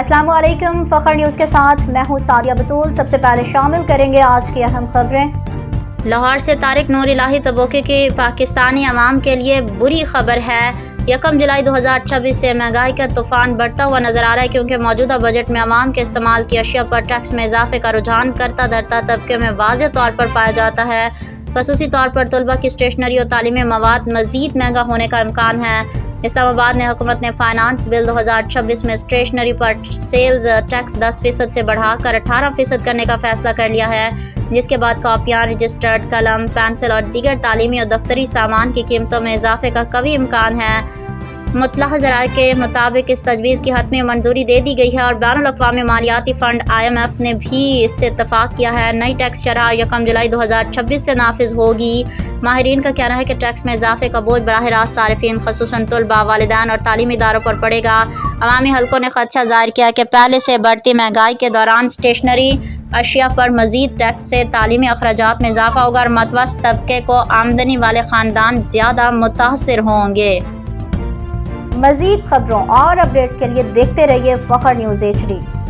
السلام علیکم، فخر نیوز کے ساتھ میں ہوں سعدیہ بطول۔ سب سے پہلے شامل کریں گے آج کی اہم خبریں۔ لاہور سے طارق نور الہی تبوکی کی پاکستانی عوام کے لیے بری خبر ہے۔ 1 جولائی 2026 سے مہنگائی کا طوفان بڑھتا ہوا نظر آ رہا ہے، کیونکہ موجودہ بجٹ میں عوام کے استعمال کی اشیاء پر ٹیکس میں اضافے کا رجحان کرتا دھرتا طبقے میں واضح طور پر پایا جاتا ہے۔ خصوصی طور پر طلباء کی اسٹیشنری اور تعلیمی مواد مزید مہنگا ہونے کا امکان ہے۔ اسلام آباد میں حکومت نے فائنانس بل 2026 میں اسٹیشنری پر سیلز ٹیکس 10% سے بڑھا کر 18% کرنے کا فیصلہ کر لیا ہے، جس کے بعد کاپیاں، رجسٹرڈ قلم، پینسل اور دیگر تعلیمی اور دفتری سامان کی قیمتوں میں اضافے کا قوی امکان ہے۔ مطلع ذرائع کے مطابق اس تجویز کی حتمی منظوری دے دی گئی ہے اور بین الاقوامی مالیاتی فنڈ IMF نے بھی اس سے اتفاق کیا ہے۔ نئی ٹیکس شرح 1 جولائی 2026 سے نافذ ہوگی۔ ماہرین کا کہنا ہے کہ ٹیکس میں اضافے کا بوجھ براہ راست صارفین، خصوصاً طلباء، والدین اور تعلیمی اداروں پر پڑے گا۔ عوامی حلقوں نے خدشہ ظاہر کیا کہ پہلے سے بڑھتی مہنگائی کے دوران اسٹیشنری اشیاء پر مزید ٹیکس سے تعلیمی اخراجات میں اضافہ ہوگا اور متوسط طبقے کو آمدنی والے خاندان زیادہ متاثر ہوں گے۔ مزید خبروں اور اپڈیٹس کے لیے دیکھتے رہیے فخر نیوز HD۔